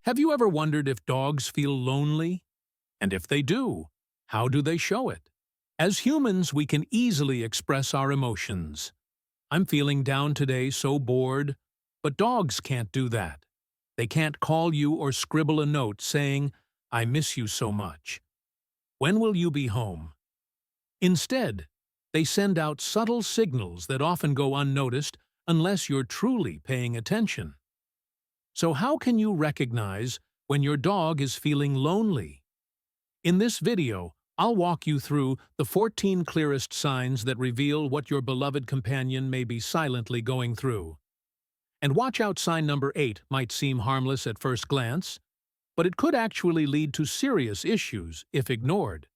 Have you ever wondered if dogs feel lonely? And if they do, how do they show it? As humans, we can easily express our emotions. I'm feeling down today, so bored. But dogs can't do that. They can't call you or scribble a note saying, "I miss you so much. When will you be home?" Instead, they send out subtle signals that often go unnoticed unless you're truly paying attention. So how can you recognize when your dog is feeling lonely? In this video, I'll walk you through the 14 clearest signs that reveal what your beloved companion may be silently going through. And watch out, sign number 8 might seem harmless at first glance, but it could actually lead to serious issues if ignored.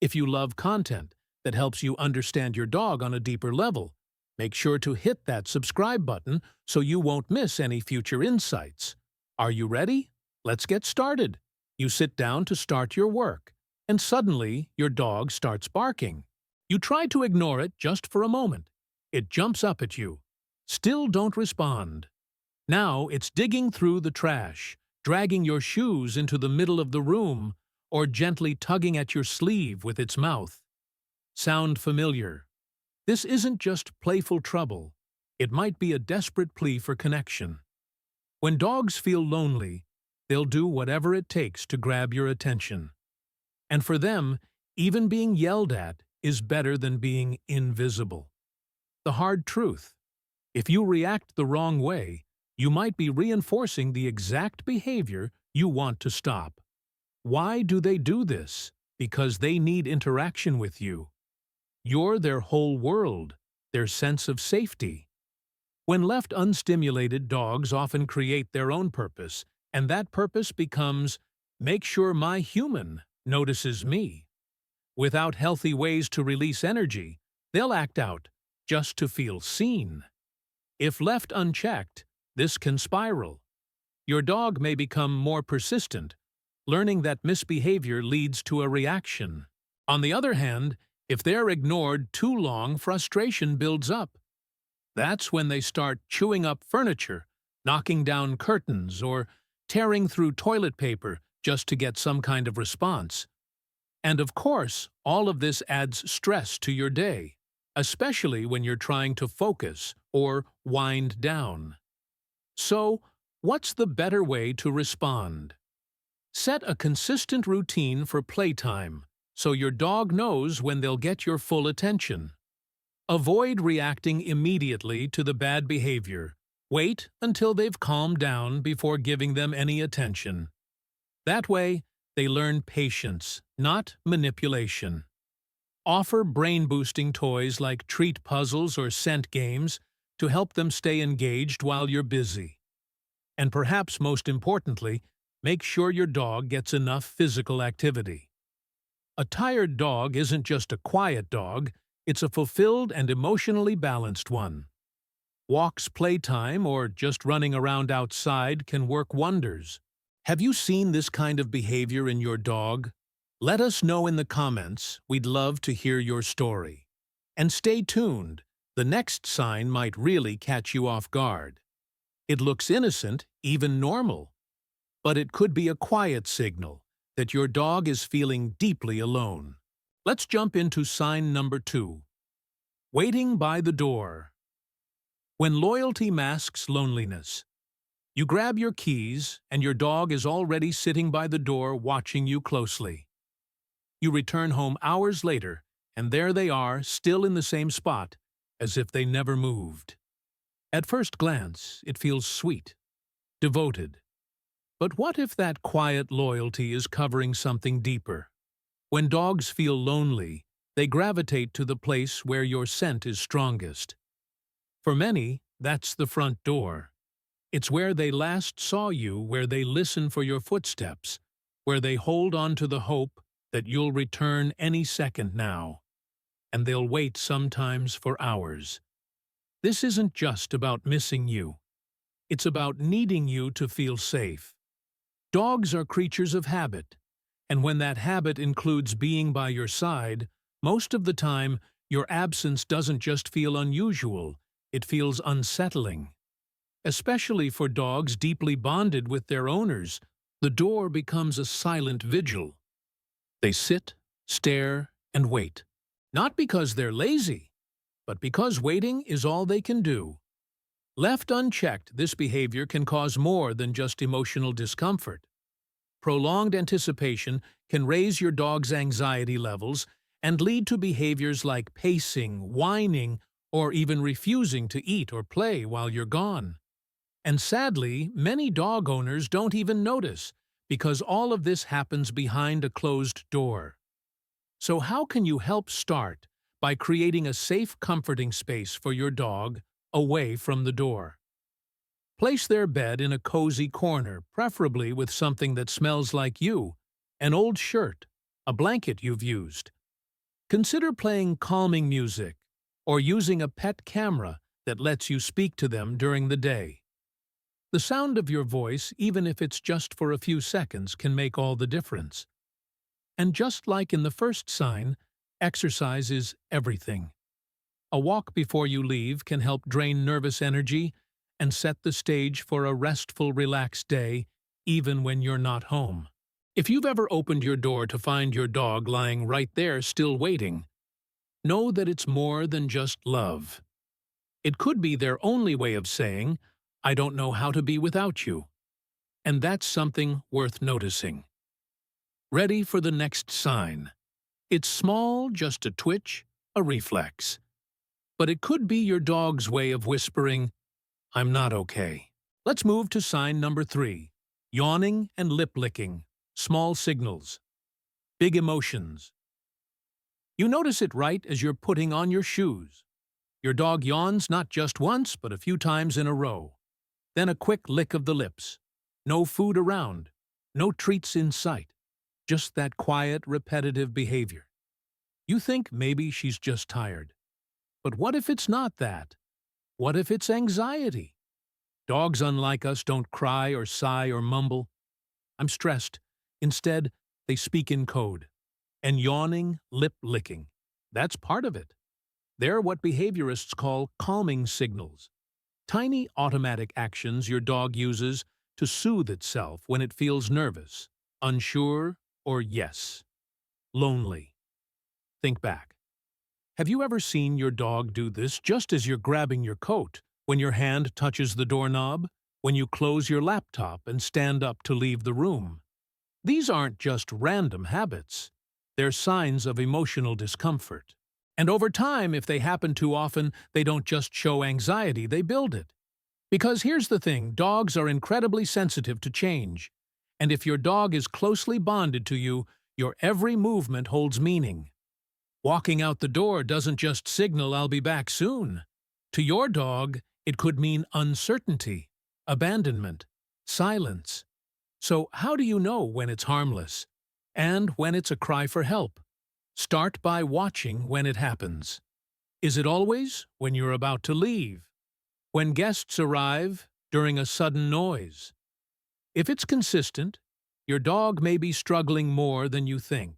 If you love content that helps you understand your dog on a deeper level, make sure to hit that subscribe button so you won't miss any future insights. Are you ready? Let's get started. You sit down to start your work, and suddenly your dog starts barking. You try to ignore it just for a moment. It jumps up at you. Still don't respond. Now it's digging through the trash, dragging your shoes into the middle of the room, or gently tugging at your sleeve with its mouth. Sound familiar? This isn't just playful trouble. It might be a desperate plea for connection. When dogs feel lonely, they'll do whatever it takes to grab your attention. And for them, even being yelled at is better than being invisible. The hard truth: if you react the wrong way, you might be reinforcing the exact behavior you want to stop. Why do they do this? Because they need interaction with you. You're their whole world, their sense of safety. When left unstimulated, dogs often create their own purpose, and that purpose becomes, "Make sure my human notices me." Without healthy ways to release energy, they'll act out just to feel seen. If left unchecked, this can spiral. Your dog may become more persistent, learning that misbehavior leads to a reaction. On the other hand, if they're ignored too long, frustration builds up. That's when they start chewing up furniture, knocking down curtains, or tearing through toilet paper just to get some kind of response. And of course, all of this adds stress to your day, especially when you're trying to focus or wind down. So, what's the better way to respond? Set a consistent routine for playtime so your dog knows when they'll get your full attention. Avoid reacting immediately to the bad behavior. Wait until they've calmed down before giving them any attention. That way, they learn patience, not manipulation. Offer brain-boosting toys like treat puzzles or scent games to help them stay engaged while you're busy. And perhaps most importantly, make sure your dog gets enough physical activity. A tired dog isn't just a quiet dog, it's a fulfilled and emotionally balanced one. Walks, playtime, or just running around outside can work wonders. Have you seen this kind of behavior in your dog? Let us know in the comments. We'd love to hear your story. And stay tuned. The next sign might really catch you off guard. It looks innocent, even normal. But it could be a quiet signal that your dog is feeling deeply alone. Let's jump into sign number 2. Waiting by the door. When loyalty masks loneliness. You grab your keys, and your dog is already sitting by the door watching you closely. You return home hours later, and there they are, still in the same spot, as if they never moved. At first glance, it feels sweet, devoted. But what if that quiet loyalty is covering something deeper? When dogs feel lonely, they gravitate to the place where your scent is strongest. For many, that's the front door. It's where they last saw you, where they listen for your footsteps, where they hold on to the hope that you'll return any second now. And they'll wait sometimes for hours. This isn't just about missing you. It's about needing you to feel safe. Dogs are creatures of habit, and when that habit includes being by your side, most of the time your absence doesn't just feel unusual, it feels unsettling. Especially for dogs deeply bonded with their owners, The door becomes a silent vigil. They sit, stare, and wait. Not because they're lazy, but because waiting is all they can do. Left unchecked, this behavior can cause more than just emotional discomfort. Prolonged anticipation can raise your dog's anxiety levels and lead to behaviors like pacing, whining, or even refusing to eat or play while you're gone. And sadly, many dog owners don't even notice because all of this happens behind a closed door. So how can you help start by creating a safe, comforting space for your dog away from the door? Place their bed in a cozy corner, preferably with something that smells like you, an old shirt, a blanket you've used. Consider playing calming music or using a pet camera that lets you speak to them during the day. The sound of your voice, even if it's just for a few seconds, can make all the difference. And just like in the first sign, exercise is everything. A walk before you leave can help drain nervous energy and set the stage for a restful, relaxed day, even when you're not home. If you've ever opened your door to find your dog lying right there still waiting, know that it's more than just love. It could be their only way of saying, "I don't know how to be without you." And that's something worth noticing. Ready for the next sign. It's small, just a twitch, a reflex. But it could be your dog's way of whispering, "I'm not okay." Let's move to sign number 3, yawning and lip licking, small signals. Big emotions. You notice it right as you're putting on your shoes. Your dog yawns not just once, but a few times in a row. Then a quick lick of the lips. No food around, no treats in sight. Just that quiet, repetitive behavior. You think maybe she's just tired. But what if it's not that? What if it's anxiety? Dogs, unlike us, don't cry or sigh or mumble. "I'm stressed." Instead, they speak in code. And yawning, lip licking. That's part of it. They're what behaviorists call calming signals. Tiny automatic actions your dog uses to soothe itself when it feels nervous, unsure, or lonely. Think back. Have you ever seen your dog do this just as you're grabbing your coat, when your hand touches the doorknob, when you close your laptop and stand up to leave the room? These aren't just random habits. They're signs of emotional discomfort. And over time, if they happen too often, they don't just show anxiety, they build it. Because here's the thing, dogs are incredibly sensitive to change. And if your dog is closely bonded to you, your every movement holds meaning. Walking out the door doesn't just signal "I'll be back soon." To your dog, it could mean uncertainty, abandonment, silence. So how do you know when it's harmless? And when it's a cry for help? Start by watching when it happens. Is it always when you're about to leave? When guests arrive? During a sudden noise? If it's consistent, your dog may be struggling more than you think.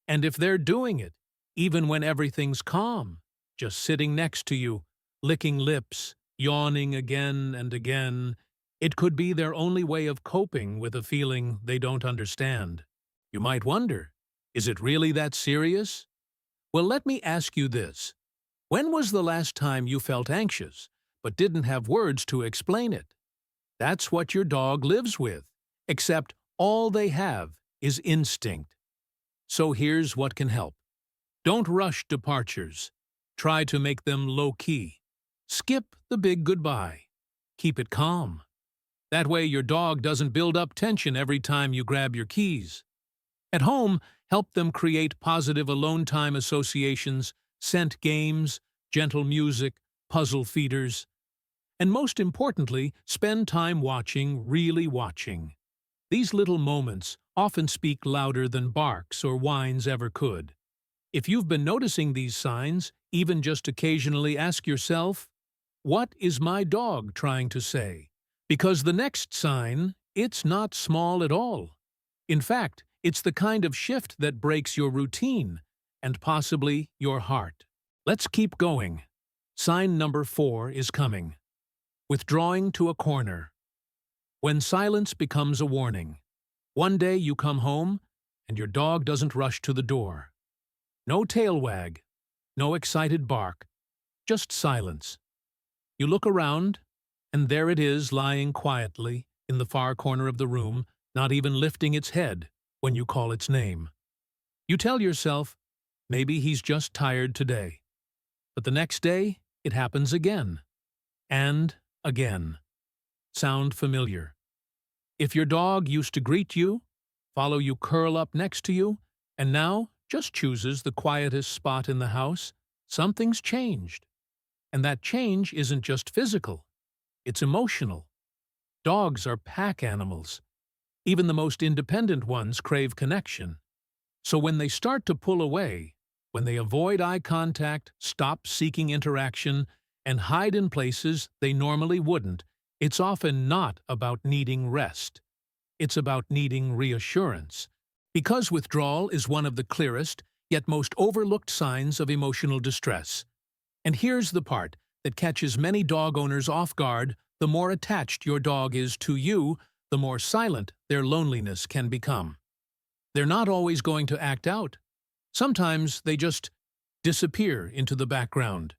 And if they're doing it, even when everything's calm, just sitting next to you, licking lips, yawning again and again, it could be their only way of coping with a feeling they don't understand. You might wonder, is it really that serious? Well, let me ask you this. When was the last time you felt anxious, but didn't have words to explain it? That's what your dog lives with, except all they have is instinct. So here's what can help. Don't rush departures. Try to make them low-key. Skip the big goodbye. Keep it calm. That way your dog doesn't build up tension every time you grab your keys. At home, help them create positive alone time associations, scent games, gentle music, puzzle feeders. And most importantly, spend time watching, really watching. These little moments often speak louder than barks or whines ever could. If you've been noticing these signs, even just occasionally ask yourself, what is my dog trying to say? Because the next sign, it's not small at all. In fact, it's the kind of shift that breaks your routine and possibly your heart. Let's keep going. Sign number 4 is coming. Withdrawing to a corner. When silence becomes a warning. One day you come home, and your dog doesn't rush to the door. No tail wag, no excited bark, just silence. You look around, and there it is lying quietly in the far corner of the room, not even lifting its head when you call its name. You tell yourself, maybe he's just tired today. But the next day, it happens again. And again. Sound familiar? If your dog used to greet you, follow you, curl up next to you, and now just chooses the quietest spot in the house, something's changed. And that change isn't just physical, it's emotional. Dogs are pack animals. Even the most independent ones crave connection. So when they start to pull away, when they avoid eye contact, stop seeking interaction, and hide in places they normally wouldn't, it's often not about needing rest. It's about needing reassurance. Because withdrawal is one of the clearest, yet most overlooked signs of emotional distress. And here's the part that catches many dog owners off guard: the more attached your dog is to you, the more silent their loneliness can become. They're not always going to act out. Sometimes they just disappear into the background.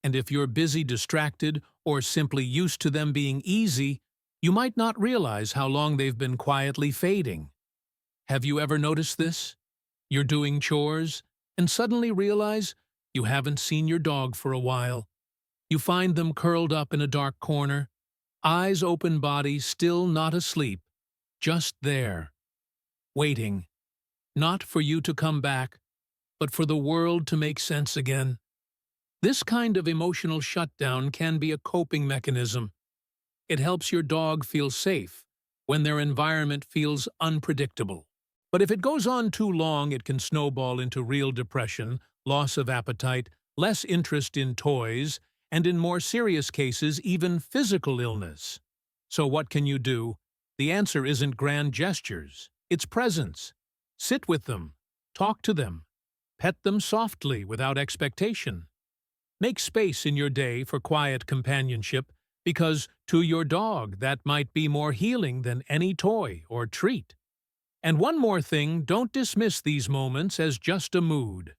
And if you're busy, distracted, or simply used to them being easy, you might not realize how long they've been quietly fading. Have you ever noticed this? You're doing chores, and suddenly realize you haven't seen your dog for a while. You find them curled up in a dark corner, eyes open, body still, not asleep, just there, waiting, not for you to come back, but for the world to make sense again. This kind of emotional shutdown can be a coping mechanism. It helps your dog feel safe when their environment feels unpredictable. But if it goes on too long, it can snowball into real depression, loss of appetite, less interest in toys, and in more serious cases, even physical illness. So what can you do? The answer isn't grand gestures, it's presence. Sit with them, talk to them, pet them softly without expectation. Make space in your day for quiet companionship, because to your dog that might be more healing than any toy or treat. And one more thing, don't dismiss these moments as just a mood.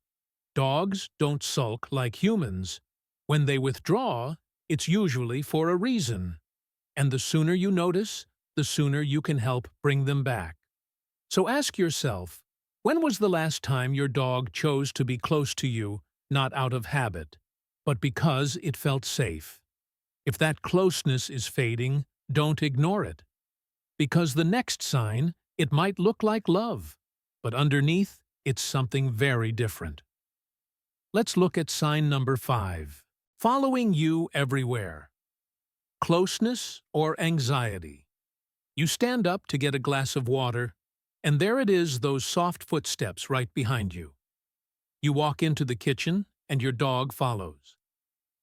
Dogs don't sulk like humans. When they withdraw, it's usually for a reason. And the sooner you notice, the sooner you can help bring them back. So ask yourself, when was the last time your dog chose to be close to you, not out of habit, but because it felt safe? If that closeness is fading, don't ignore it. Because the next sign, it might look like love, but underneath, it's something very different. Let's look at sign number 5. Following you everywhere. Closeness or anxiety. You stand up to get a glass of water, and there it is, those soft footsteps right behind you. You walk into the kitchen, and your dog follows.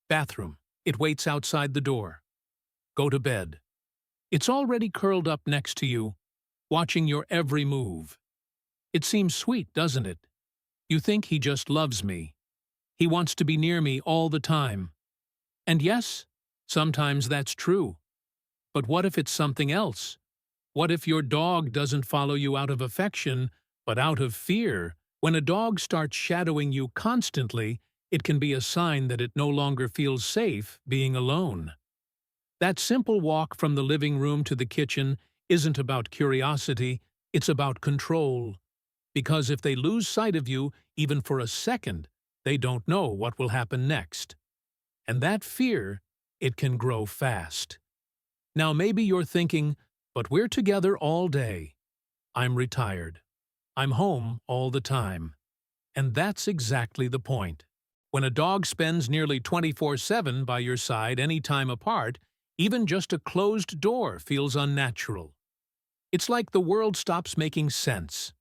Bathroom. It waits outside the door. Go to bed. It's already curled up next to you, watching your every move. It seems sweet, doesn't it? You think he just loves me. He wants to be near me all the time. And yes, sometimes that's true. But what if it's something else? What if your dog doesn't follow you out of affection, but out of fear? When a dog starts shadowing you constantly, it can be a sign that it no longer feels safe being alone. That simple walk from the living room to the kitchen isn't about curiosity, it's about control. Because if they lose sight of you, even for a second, they don't know what will happen next. And that fear, it can grow fast. Now maybe you're thinking, but we're together all day. I'm retired. I'm home all the time. And that's exactly the point. When a dog spends nearly 24/7 by your side any time apart, even just a closed door feels unnatural. It's like the world stops making sense.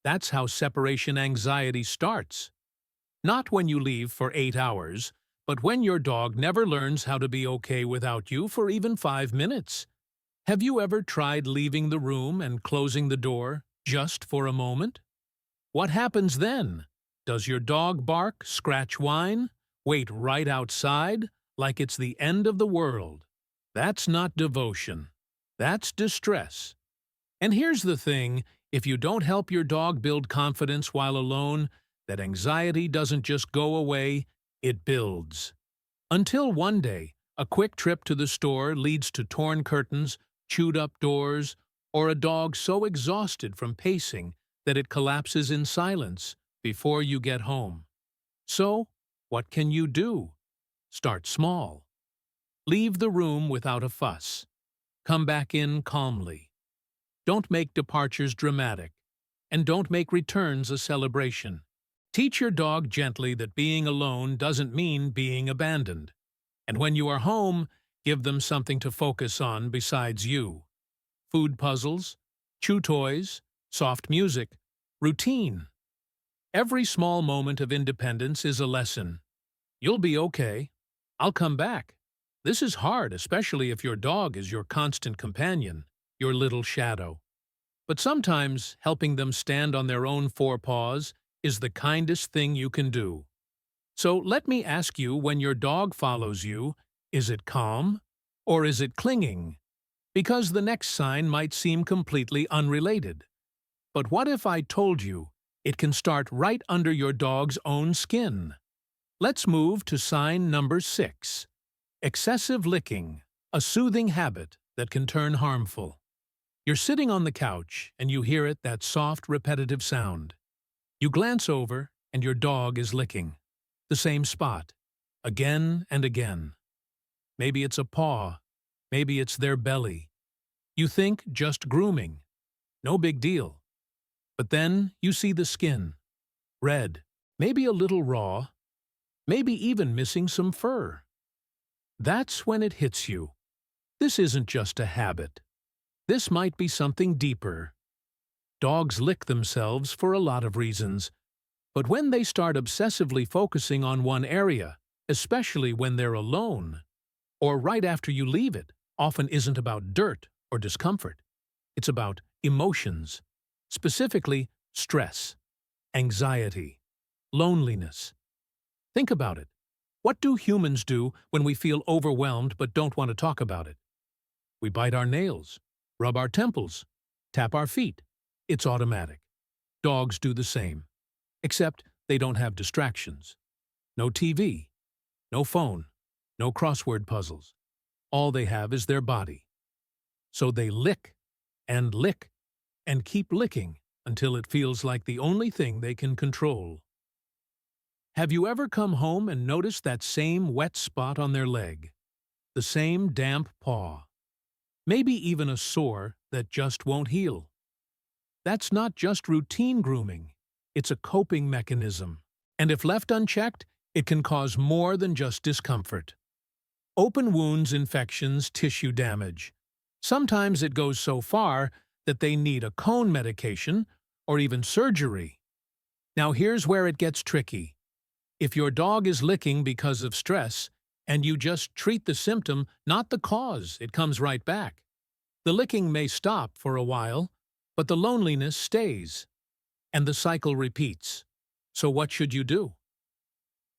That's how separation anxiety starts. Not when you leave for 8 hours, but when your dog never learns how to be okay without you for even 5 minutes. Have you ever tried leaving the room and closing the door just for a moment? What happens then? Does your dog bark, scratch, whine, wait right outside, like it's the end of the world? That's not devotion. That's distress. And here's the thing, if you don't help your dog build confidence while alone, that anxiety doesn't just go away, it builds. Until one day, a quick trip to the store leads to torn curtains, chewed-up doors, or a dog so exhausted from pacing that it collapses in silence before you get home. So, what can you do? Start small. Leave the room without a fuss. Come back in calmly. Don't make departures dramatic, and don't make returns a celebration. Teach your dog gently that being alone doesn't mean being abandoned. And when you are home, give them something to focus on besides you. Food puzzles, chew toys, soft music, routine. Every small moment of independence is a lesson. You'll be okay. I'll come back. This is hard, especially if your dog is your constant companion, your little shadow. But sometimes helping them stand on their own four paws is the kindest thing you can do. So let me ask you, when your dog follows you, is it calm or is it clinging? Because the next sign might seem completely unrelated. But what if I told you it can start right under your dog's own skin? Let's move to sign number 6. Excessive licking, a soothing habit that can turn harmful. You're sitting on the couch and you hear it, that soft, repetitive sound. You glance over and your dog is licking the same spot, again and again. Maybe it's a paw, maybe it's their belly. You think just grooming, no big deal. But then you see the skin, red, maybe a little raw, maybe even missing some fur. That's when it hits you. This isn't just a habit. This might be something deeper. Dogs lick themselves for a lot of reasons, but when they start obsessively focusing on one area, especially when they're alone, or right after you leave, it often isn't about dirt or discomfort. It's about emotions, specifically stress, anxiety, loneliness. Think about it. What do humans do when we feel overwhelmed but don't want to talk about it? We bite our nails, rub our temples, tap our feet. It's automatic. Dogs do the same, except they don't have distractions. No TV, no phone, no crossword puzzles. All they have is their body. So they lick and keep licking until it feels like the only thing they can control. Have you ever come home and noticed that same wet spot on their leg? The same damp paw? Maybe even a sore that just won't heal? That's not just routine grooming. It's a coping mechanism. And if left unchecked, it can cause more than just discomfort. Open wounds, infections, tissue damage. Sometimes it goes so far that they need a cone medication or even surgery. Now here's where it gets tricky. If your dog is licking because of stress, and you just treat the symptom, not the cause, it comes right back. The licking may stop for a while, but the loneliness stays, and the cycle repeats. So what should you do?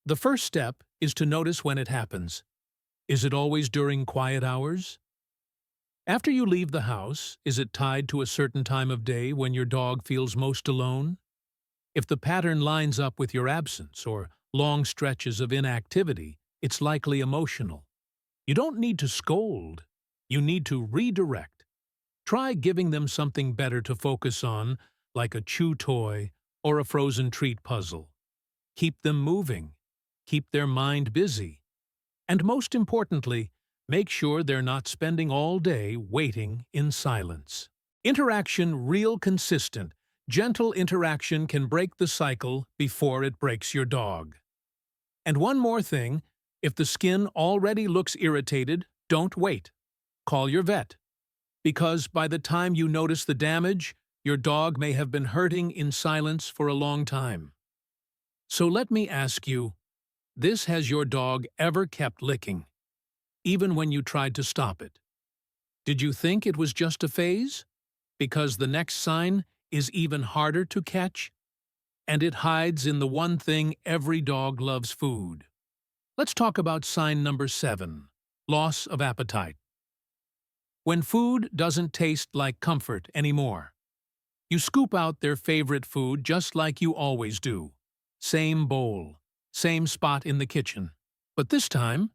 The first step is to notice when it happens. Is it always during quiet hours? After you leave the house, is it tied to a certain time of day when your dog feels most alone? If the pattern lines up with your absence or long stretches of inactivity, it's likely emotional. You don't need to scold. You need to redirect. Try giving them something better to focus on, like a chew toy or a frozen treat puzzle. Keep them moving. Keep their mind busy. And most importantly, make sure they're not spending all day waiting in silence. Interaction real consistent. Gentle interaction can break the cycle before it breaks your dog. And one more thing, if the skin already looks irritated, don't wait. Call your vet. Because by the time you notice the damage, your dog may have been hurting in silence for a long time. So let me ask you, has your dog ever kept licking, even when you tried to stop it? Did you think it was just a phase? Because the next sign is even harder to catch, and it hides in the one thing every dog loves: food. Let's talk about sign number 7, loss of appetite. When food doesn't taste like comfort anymore. You scoop out their favorite food just like you always do. Same bowl, same spot in the kitchen. But this time,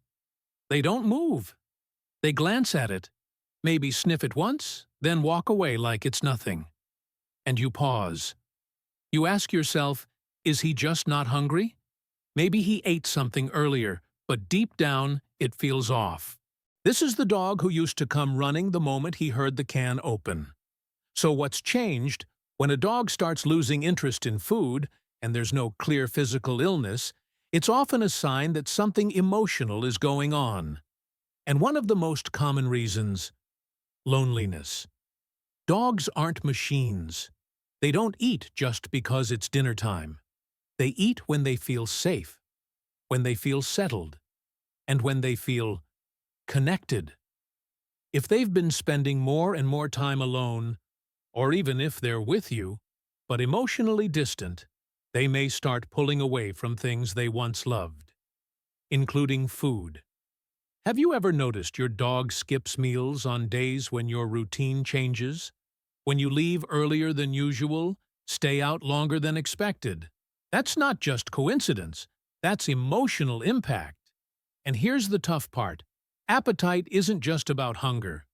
they don't move. They glance at it, maybe sniff it once, then walk away like it's nothing. And you pause. You ask yourself, is he just not hungry? Maybe he ate something earlier, but deep down, it feels off. This is the dog who used to come running the moment he heard the can open. So what's changed? When a dog starts losing interest in food, and there's no clear physical illness, it's often a sign that something emotional is going on. And one of the most common reasons: loneliness. Dogs aren't machines. They don't eat just because it's dinner time. They eat when they feel safe, when they feel settled, and when they feel connected. If they've been spending more and more time alone, or even if they're with you, but emotionally distant, they may start pulling away from things they once loved, including food. Have you ever noticed your dog skips meals on days when your routine changes? When you leave earlier than usual, stay out longer than expected? That's not just coincidence, that's emotional impact. And here's the tough part. Appetite isn't just about hunger.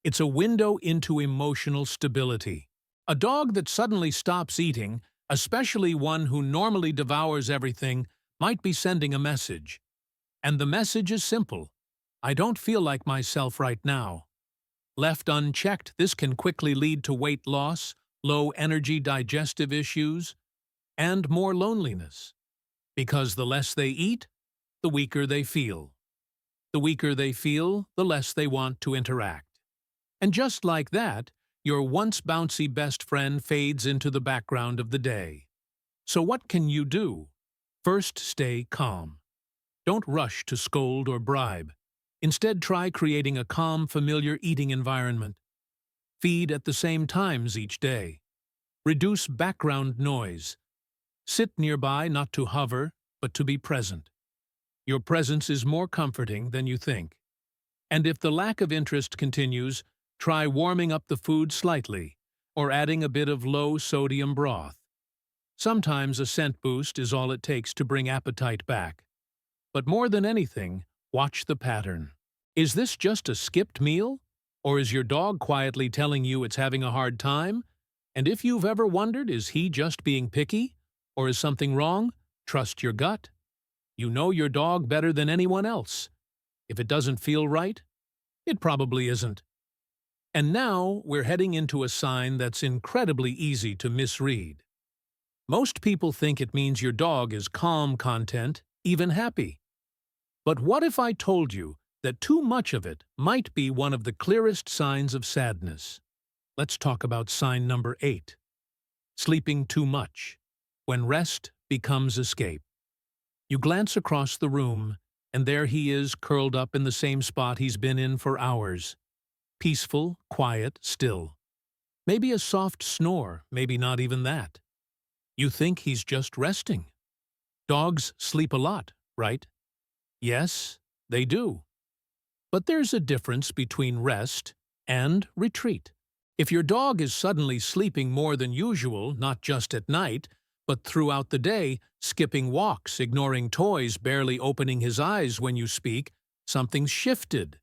It's a window into emotional stability. A dog that suddenly stops eating, especially one who normally devours everything, might be sending a message. And the message is simple: I don't feel like myself right now. Left unchecked, this can quickly lead to weight loss, low energy digestive issues, and more loneliness. Because the less they eat, the weaker they feel. The weaker they feel, the less they want to interact. And just like that, your once bouncy best friend fades into the background of the day. So what can you do? First, stay calm. Don't rush to scold or bribe. Instead, try creating a calm, familiar eating environment. Feed at the same times each day. Reduce background noise. Sit nearby not to hover, but to be present. Your presence is more comforting than you think. And if the lack of interest continues, try warming up the food slightly, or adding a bit of low-sodium broth. Sometimes a scent boost is all it takes to bring appetite back. But more than anything, watch the pattern. Is this just a skipped meal? Or is your dog quietly telling you it's having a hard time? And if you've ever wondered, is he just being picky? Or is something wrong? Trust your gut. You know your dog better than anyone else. If it doesn't feel right, it probably isn't. And now we're heading into a sign that's incredibly easy to misread. Most people think it means your dog is calm, content, even happy. But what if I told you that too much of it might be one of the clearest signs of sadness? Let's talk about sign number 8. Sleeping too much, when rest becomes escape. You glance across the room, and there he is curled up in the same spot he's been in for hours. Peaceful, quiet, still. Maybe a soft snore, maybe not even that. You think he's just resting. Dogs sleep a lot, right? Yes, they do. But there's a difference between rest and retreat. If your dog is suddenly sleeping more than usual, not just at night, but throughout the day, skipping walks, ignoring toys, barely opening his eyes when you speak, something's shifted.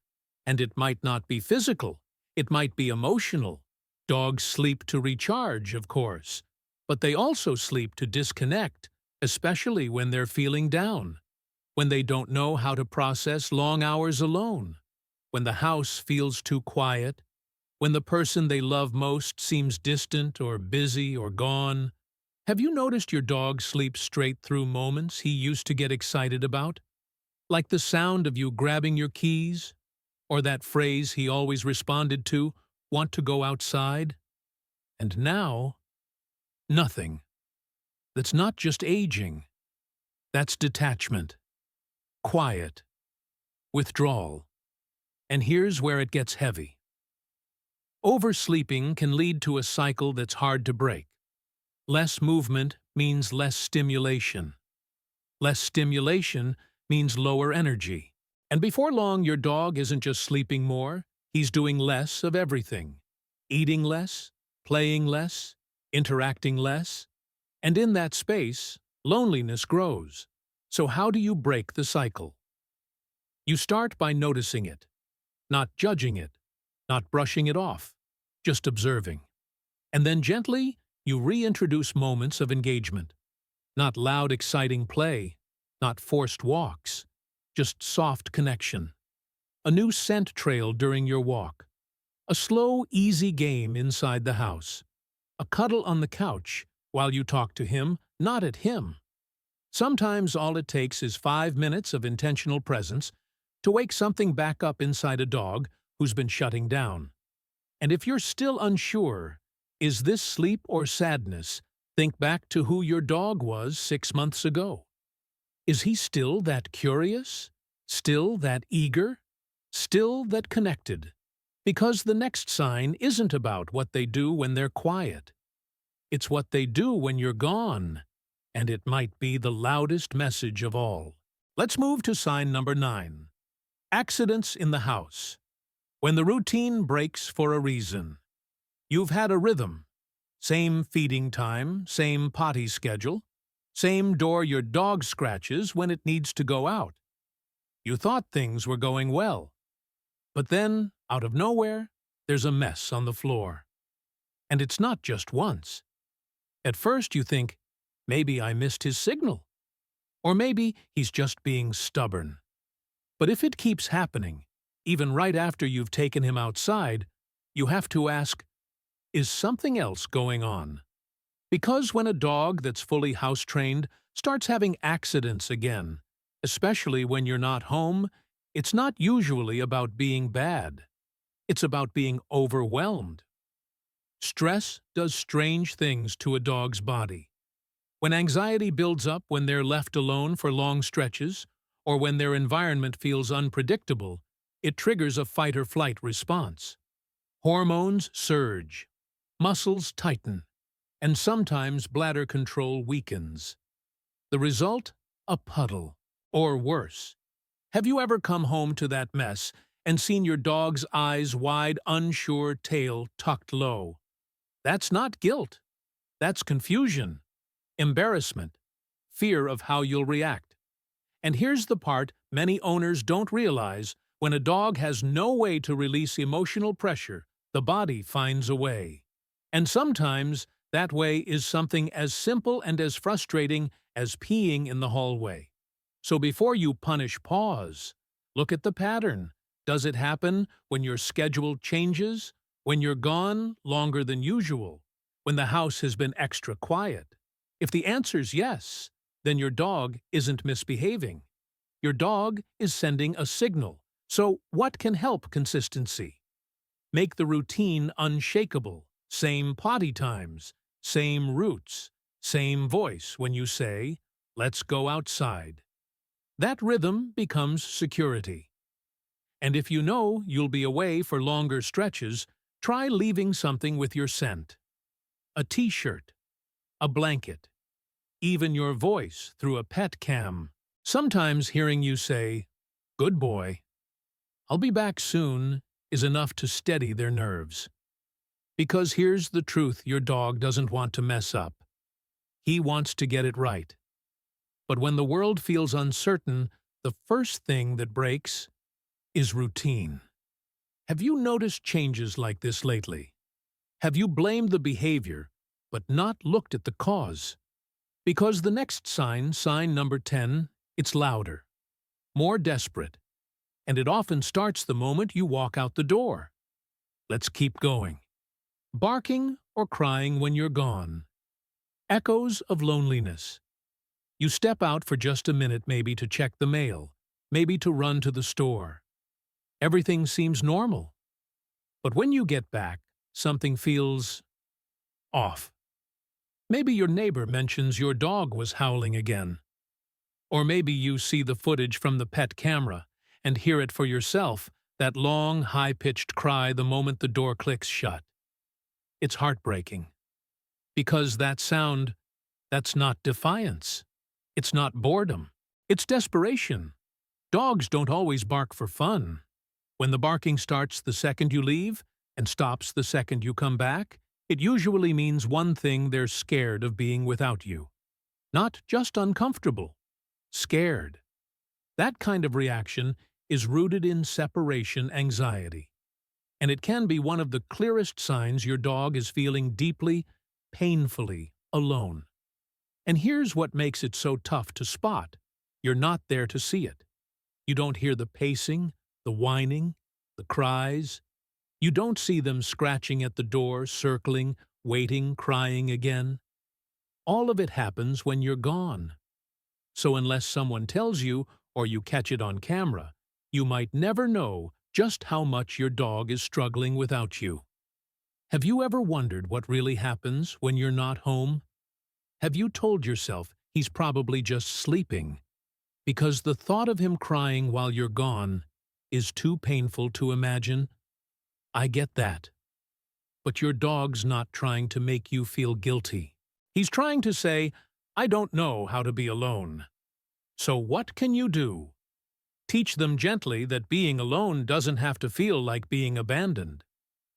And it might not be physical. It might be emotional. Dogs sleep to recharge, of course. But they also sleep to disconnect, especially when they're feeling down. When they don't know how to process long hours alone. When the house feels too quiet. When the person they love most seems distant or busy or gone. Have you noticed your dog sleep straight through moments he used to get excited about? Like the sound of you grabbing your keys? Or that phrase he always responded to, "Want to go outside?" And now, nothing. That's not just aging. That's detachment. Quiet. Withdrawal. And here's where it gets heavy. Oversleeping can lead to a cycle that's hard to break. Less movement means less stimulation. Less stimulation means lower energy. And before long, your dog isn't just sleeping more, He's doing less of everything. Eating less, playing less, interacting less. And in that space, loneliness grows. So how do you break the cycle? You start by noticing it, not judging it, not brushing it off, just observing. And then gently, you reintroduce moments of engagement. Not loud, exciting play, not forced walks, just soft connection. A new scent trail during your walk. A slow, easy game inside the house. A cuddle on the couch while you talk to him, not at him. Sometimes all it takes is 5 minutes of intentional presence to wake something back up inside a dog who's been shutting down. And if you're still unsure, is this sleep or sadness, think back to who your dog was 6 months ago. Is he still that curious? Still that eager? Still that connected? Because the next sign isn't about what they do when they're quiet. It's what they do when you're gone, and it might be the loudest message of all. Let's move to sign number 9. Accidents in the house. When the routine breaks for a reason. You've had a rhythm. Same feeding time, same potty schedule, same door your dog scratches when it needs to go out. You thought things were going well. But then, out of nowhere, there's a mess on the floor. And it's not just once. At first you think, maybe I missed his signal. Or maybe he's just being stubborn. But if it keeps happening, even right after you've taken him outside, you have to ask, is something else going on? Because when a dog that's fully house-trained starts having accidents again, especially when you're not home, it's not usually about being bad. It's about being overwhelmed. Stress does strange things to a dog's body. When anxiety builds up when they're left alone for long stretches, or when their environment feels unpredictable, it triggers a fight-or-flight response. Hormones surge, muscles tighten, and sometimes bladder control weakens. The result? A puddle, or worse. Have you ever come home to that mess and seen your dog's eyes wide, unsure, tail tucked low? That's not guilt. That's confusion, embarrassment, fear of how you'll react. And here's the part many owners don't realize: when a dog has no way to release emotional pressure, the body finds a way. And sometimes that way is something as simple and as frustrating as peeing in the hallway. So before you punish, pause. Look at the pattern. Does it happen when your schedule changes? When you're gone longer than usual? When the house has been extra quiet? If the answer's yes, then your dog isn't misbehaving. Your dog is sending a signal. So what can help consistency? Make the routine unshakable. Same potty times, same routes, same voice when you say, "Let's go outside." That rhythm becomes security. And if you know you'll be away for longer stretches, try leaving something with your scent. A t-shirt, a blanket, even your voice through a pet cam. Sometimes hearing you say, "Good boy, I'll be back soon," is enough to steady their nerves. Because here's the truth your dog doesn't want to mess up. He wants to get it right. But when the world feels uncertain, the first thing that breaks is routine. Have you noticed changes like this lately? Have you blamed the behavior, but not looked at the cause? Because the next sign, sign number 10, it's louder, more desperate, and it often starts the moment you walk out the door. Let's keep going. Barking or crying when you're gone. Echoes of loneliness. You step out for just a minute, maybe to check the mail, maybe to run to the store. Everything seems normal. But when you get back, something feels off. Maybe your neighbor mentions your dog was howling again. Or maybe you see the footage from the pet camera and hear it for yourself, that long, high-pitched cry the moment the door clicks shut. It's heartbreaking. Because that sound, that's not defiance. It's not boredom. It's desperation. Dogs don't always bark for fun. When the barking starts the second you leave and stops the second you come back, it usually means one thing: they're scared of being without you. Not just uncomfortable, scared. That kind of reaction is rooted in separation anxiety, and it can be one of the clearest signs your dog is feeling deeply, painfully alone. And here's what makes it so tough to spot: you're not there to see it. You don't hear the pacing, the whining, the cries. You don't see them scratching at the door, circling, waiting, crying again. All of it happens when you're gone. So unless someone tells you, or you catch it on camera, you might never know just how much your dog is struggling without you. Have you ever wondered what really happens when you're not home? Have you told yourself he's probably just sleeping? Because the thought of him crying while you're gone is too painful to imagine? I get that. But your dog's not trying to make you feel guilty. He's trying to say, "I don't know how to be alone." So what can you do? Teach them gently that being alone doesn't have to feel like being abandoned.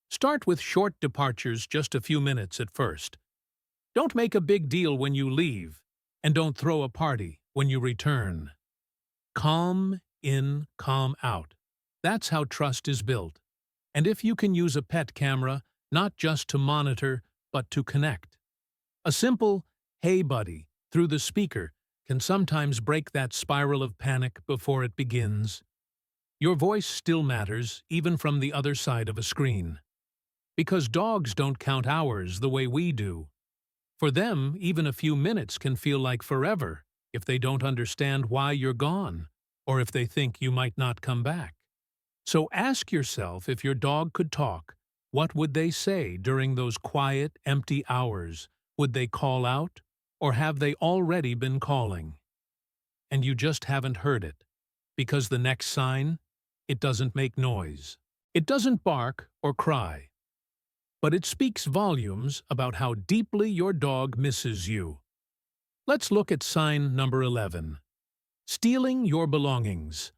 Start with short departures, just a few minutes at first. Don't make a big deal when you leave, and don't throw a party when you return. Calm in, calm out. That's how trust is built. And if you can use a pet camera, not just to monitor, but to connect. A simple, "Hey buddy," through the speaker can sometimes break that spiral of panic before it begins. Your voice still matters, even from the other side of a screen. Because dogs don't count hours the way we do. For them, even a few minutes can feel like forever if they don't understand why you're gone, or if they think you might not come back. So ask yourself, if your dog could talk, what would they say during those quiet, empty hours? Would they call out, or have they already been calling? And you just haven't heard it, because the next sign, it doesn't make noise. It doesn't bark or cry. But it speaks volumes about how deeply your dog misses you. Let's look at sign number 11. Stealing your belongings.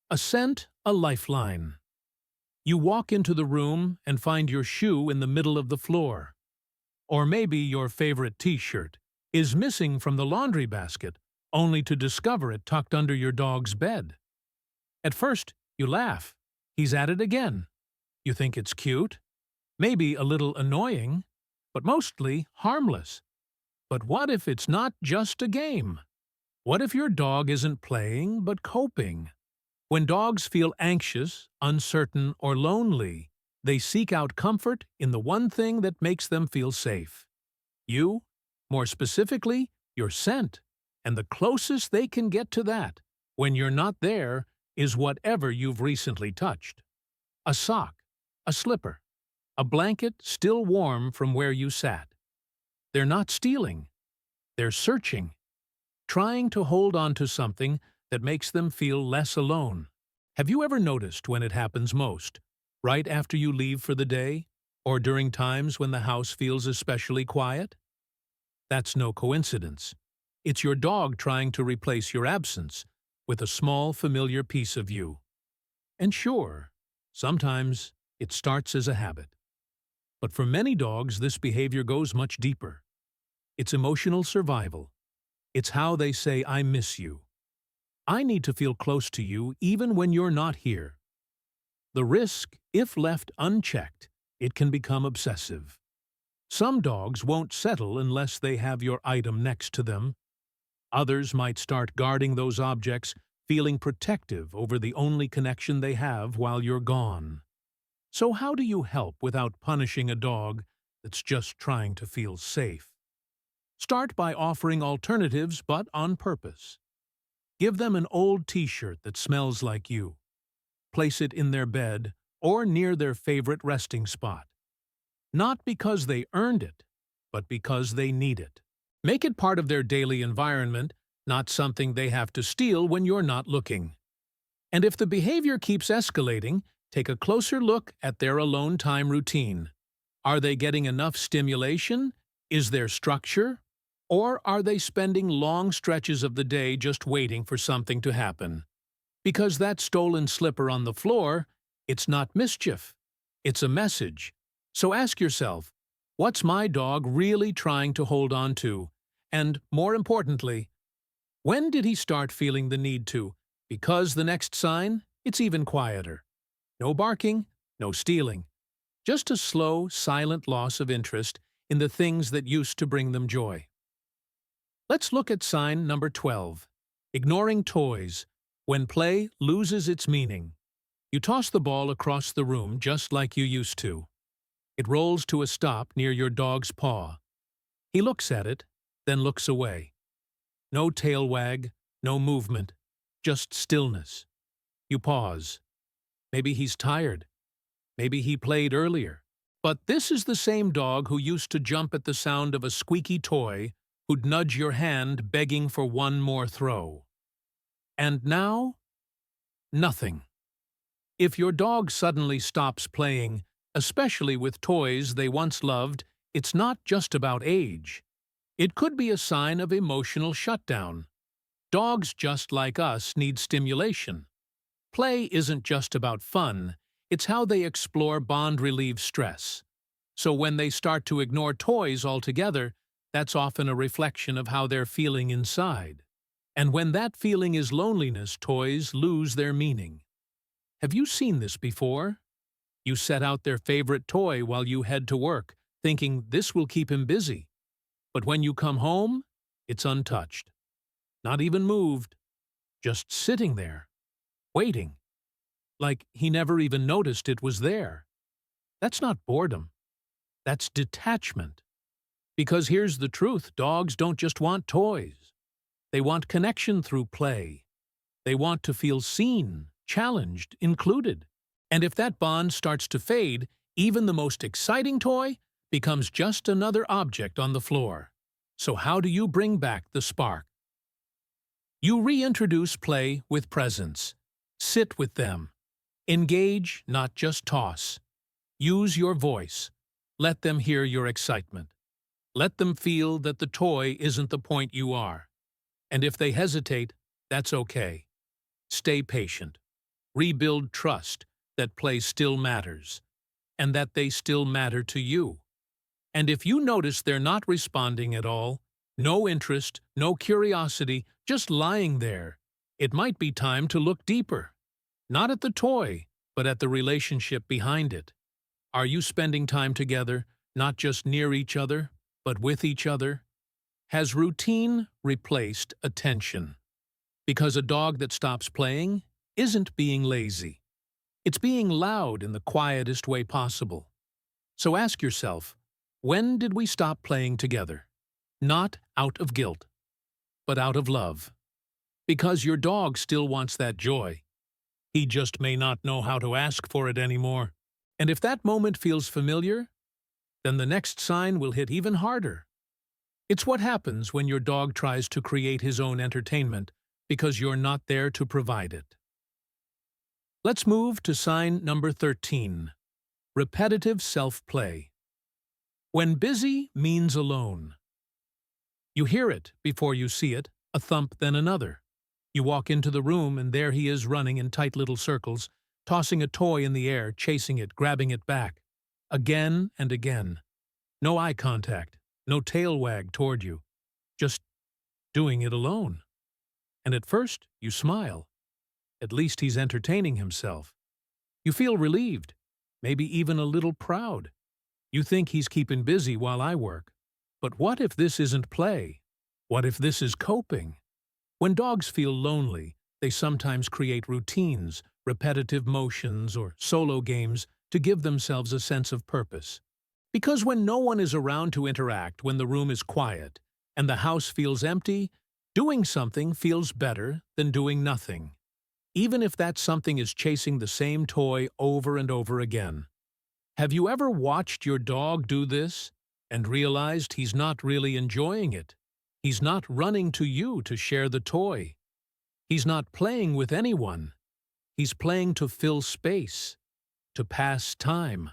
A scent, a lifeline. You walk into the room and find your shoe in the middle of the floor. Or maybe your favorite t-shirt is missing from the laundry basket, only to discover it tucked under your dog's bed. At first, you laugh. He's at it again. You think it's cute, maybe a little annoying, but mostly harmless. But what if it's not just a game? What if your dog isn't playing, but coping? When dogs feel anxious, uncertain, or lonely, they seek out comfort in the one thing that makes them feel safe. You, more specifically, your scent. And the closest they can get to that, when you're not there, is whatever you've recently touched. A sock, a slipper, a blanket still warm from where you sat. They're not stealing. They're searching, trying to hold on to something that makes them feel less alone. Have you ever noticed when it happens most? Right after you leave for the day? Or during times when the house feels especially quiet? That's no coincidence. It's your dog trying to replace your absence with a small, familiar piece of you. And sure, sometimes it starts as a habit. But for many dogs, this behavior goes much deeper. It's emotional survival. It's how they say, "I miss you. I need to feel close to you even when you're not here." The risk, if left unchecked, it can become obsessive. Some dogs won't settle unless they have your item next to them. Others might start guarding those objects, feeling protective over the only connection they have while you're gone. So how do you help without punishing a dog that's just trying to feel safe? Start by offering alternatives, but on purpose. Give them an old t-shirt that smells like you. Place it in their bed or near their favorite resting spot. Not because they earned it, but because they need it. Make it part of their daily environment, not something they have to steal when you're not looking. And if the behavior keeps escalating, take a closer look at their alone time routine. Are they getting enough stimulation? Is there structure? Or are they spending long stretches of the day just waiting for something to happen? Because that stolen slipper on the floor, it's not mischief. It's a message. So ask yourself, what's my dog really trying to hold on to? And, more importantly, when did he start feeling the need to? Because the next sign, it's even quieter. No barking, no stealing. Just a slow, silent loss of interest in the things that used to bring them joy. Let's look at sign number 12. Ignoring toys. When play loses its meaning. You toss the ball across the room just like you used to. It rolls to a stop near your dog's paw. He looks at it, then looks away. No tail wag, no movement, just stillness. You pause. Maybe he's tired. Maybe he played earlier. But this is the same dog who used to jump at the sound of a squeaky toy, who'd nudge your hand begging for one more throw. And now, nothing. If your dog suddenly stops playing, especially with toys they once loved, it's not just about age. It could be a sign of emotional shutdown. Dogs, just like us, need stimulation. Play isn't just about fun, it's how they explore bond-relieve stress. So when they start to ignore toys altogether, that's often a reflection of how they're feeling inside. And when that feeling is loneliness, toys lose their meaning. Have you seen this before? You set out their favorite toy while you head to work, thinking this will keep him busy. But when you come home, it's untouched. Not even moved. Just sitting there, waiting. Like he never even noticed it was there. That's not boredom. That's detachment. Because here's the truth, dogs don't just want toys. They want connection through play. They want to feel seen, challenged, included. And if that bond starts to fade, even the most exciting toy becomes just another object on the floor. So how do you bring back the spark? You reintroduce play with presence. Sit with them. Engage, not just toss. Use your voice. Let them hear your excitement. Let them feel that the toy isn't the point you are. And if they hesitate, that's okay. Stay patient. Rebuild trust that play still matters, and that they still matter to you. And if you notice they're not responding at all, no interest, no curiosity, just lying there, it might be time to look deeper. Not at the toy, but at the relationship behind it. Are you spending time together, not just near each other, but with each other? Has routine replaced attention? Because a dog that stops playing isn't being lazy. It's being loud in the quietest way possible. So ask yourself, when did we stop playing together? Not out of guilt, but out of love. Because your dog still wants that joy. He just may not know how to ask for it anymore. And if that moment feels familiar, then the next sign will hit even harder. It's what happens when your dog tries to create his own entertainment because you're not there to provide it. Let's move to sign number 13. Repetitive self-play. When busy means alone. You hear it before you see it, a thump then another. You walk into the room and there he is running in tight little circles, tossing a toy in the air, chasing it, grabbing it back. Again and again. No eye contact, no tail wag toward you. Just doing it alone. And at first, you smile. At least he's entertaining himself. You feel relieved, maybe even a little proud. You think he's keeping busy while I work. But what if this isn't play? What if this is coping? When dogs feel lonely, they sometimes create routines, repetitive motions, or solo games to give themselves a sense of purpose. Because when no one is around to interact, when the room is quiet, and the house feels empty, doing something feels better than doing nothing. Even if that something is chasing the same toy over and over again. Have you ever watched your dog do this and realized he's not really enjoying it? He's not running to you to share the toy. He's not playing with anyone. He's playing to fill space, to pass time.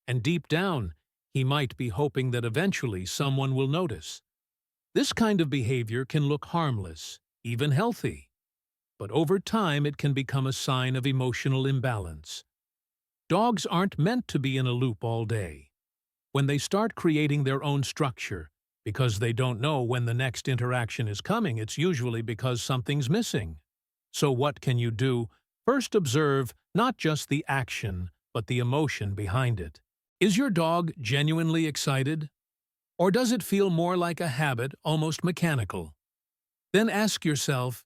And deep down, he might be hoping that eventually someone will notice. This kind of behavior can look harmless, even healthy. but over time it can become a sign of emotional imbalance. Dogs aren't meant to be in a loop all day. When they start creating their own structure, because they don't know when the next interaction is coming, it's usually because something's missing. So what can you do? First, observe not just the action, but the emotion behind it. Is your dog genuinely excited? Or does it feel more like a habit, almost mechanical? Then ask yourself,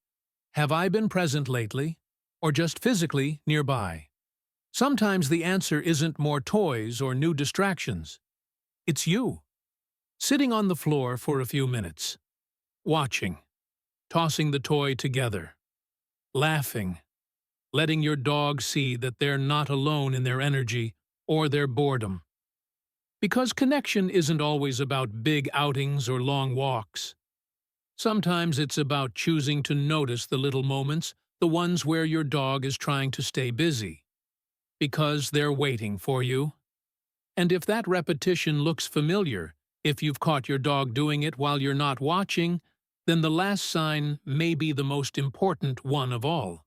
have I been present lately, or just physically nearby? Sometimes the answer isn't more toys or new distractions. It's you, sitting on the floor for a few minutes, watching, tossing the toy together, laughing, letting your dog see that they're not alone in their energy or their boredom. Because connection isn't always about big outings or long walks. Sometimes it's about choosing to notice the little moments, the ones where your dog is trying to stay busy, because they're waiting for you. And if that repetition looks familiar, if you've caught your dog doing it while you're not watching, then the last sign may be the most important one of all.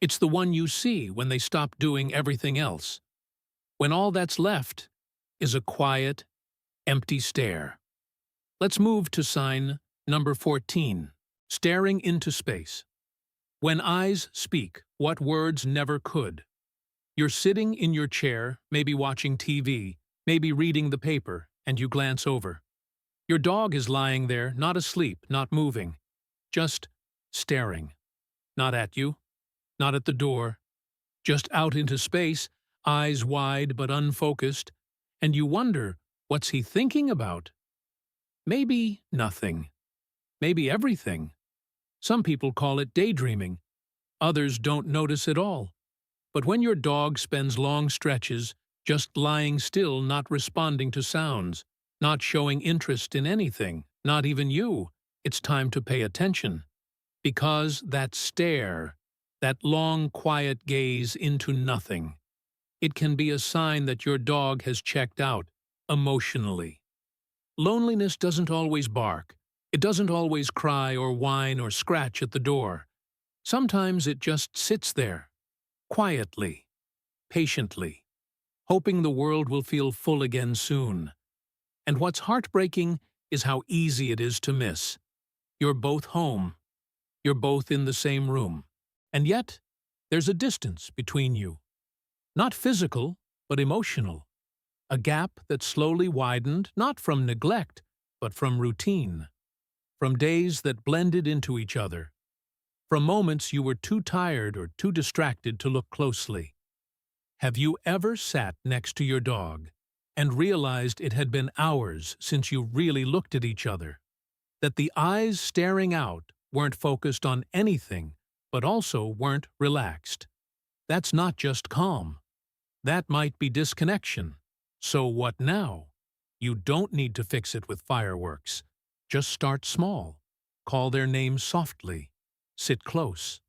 It's the one you see when they stop doing everything else. When all that's left is a quiet, empty stare. Let's move to sign number 14, staring into space. When eyes speak what words never could. You're sitting in your chair, maybe watching TV, maybe reading the paper, and you glance over. Your dog is lying there, not asleep, not moving, just staring. Not at you, not at the door, just out into space, eyes wide but unfocused, and you wonder, what's he thinking about? Maybe nothing. Maybe everything. Some people call it daydreaming. Others don't notice at all. But when your dog spends long stretches just lying still, not responding to sounds, not showing interest in anything, not even you, it's time to pay attention. Because that stare, that long, quiet gaze into nothing, it can be a sign that your dog has checked out emotionally. Loneliness doesn't always bark. It doesn't always cry or whine or scratch at the door. Sometimes it just sits there, quietly, patiently, hoping the world will feel full again soon. And what's heartbreaking is how easy it is to miss. You're both home. You're both in the same room. And yet, there's a distance between you. Not physical, but emotional. A gap that slowly widened, not from neglect, but from routine. From days that blended into each other. From moments you were too tired or too distracted to look closely. Have you ever sat next to your dog and realized it had been hours since you really looked at each other? That the eyes staring out weren't focused on anything, but also weren't relaxed. That's not just calm. That might be disconnection. So what now? You don't need to fix it with fireworks. Just start small. Call their names softly. Sit close.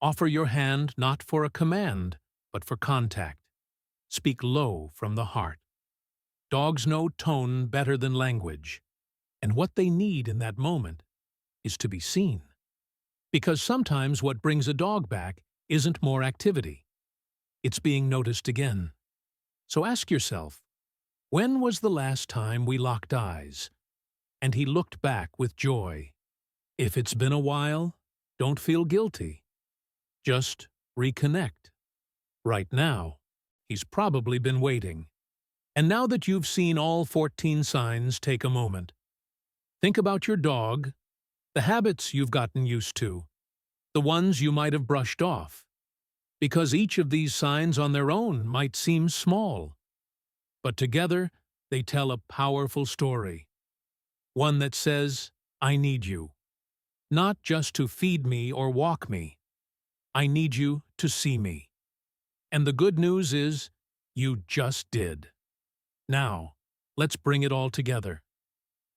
Offer your hand not for a command, but for contact. Speak low from the heart. Dogs know tone better than language, and what they need in that moment is to be seen. Because sometimes what brings a dog back isn't more activity. It's being noticed again. So ask yourself, when was the last time we locked eyes, and he looked back with joy? If it's been a while, don't feel guilty. Just reconnect. Right now, he's probably been waiting. And now that you've seen all 14 signs, take a moment. Think about your dog, the habits you've gotten used to, the ones you might have brushed off. Because each of these signs on their own might seem small, but together they tell a powerful story. One that says, I need you. Not just to feed me or walk me. I need you to see me. And the good news is, you just did. Now, let's bring it all together.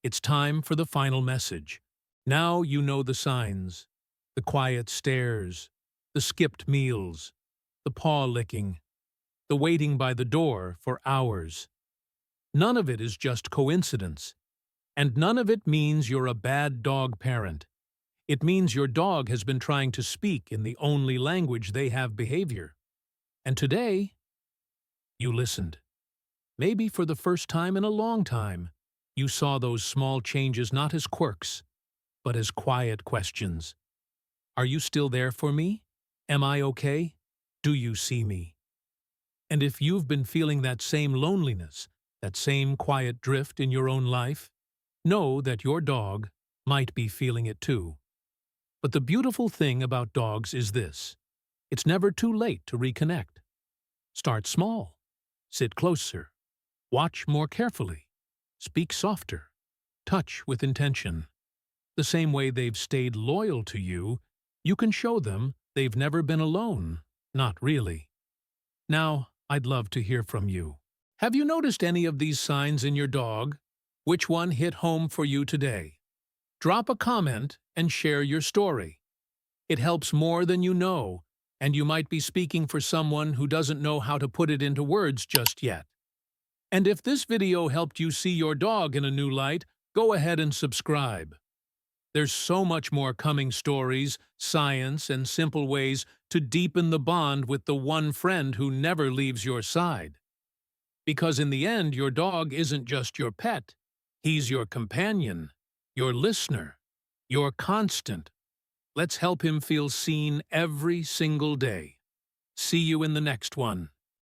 It's time for the final message. Now you know the signs, the quiet stares, the skipped meals, the paw licking, the waiting by the door for hours. None of it is just coincidence, and none of it means you're a bad dog parent. It means your dog has been trying to speak in the only language they have behavior. And today, you listened. Maybe for the first time in a long time, you saw those small changes not as quirks, but as quiet questions. Are you still there for me? Am I okay? Do you see me? And if you've been feeling that same loneliness, that same quiet drift in your own life, know that your dog might be feeling it too. But the beautiful thing about dogs is this: it's never too late to reconnect. Start small. Sit closer. Watch more carefully. Speak softer. Touch with intention. The same way they've stayed loyal to you, you can show them they've never been alone. Not really. Now, I'd love to hear from you. Have you noticed any of these signs in your dog? Which one hit home for you today? Drop a comment and share your story. It helps more than you know, and you might be speaking for someone who doesn't know how to put it into words just yet. And if this video helped you see your dog in a new light, go ahead and subscribe. There's so much more coming: stories, science, and simple ways to deepen the bond with the one friend who never leaves your side. Because in the end, your dog isn't just your pet. He's your companion, your listener, your constant. Let's help him feel seen every single day. See you in the next one.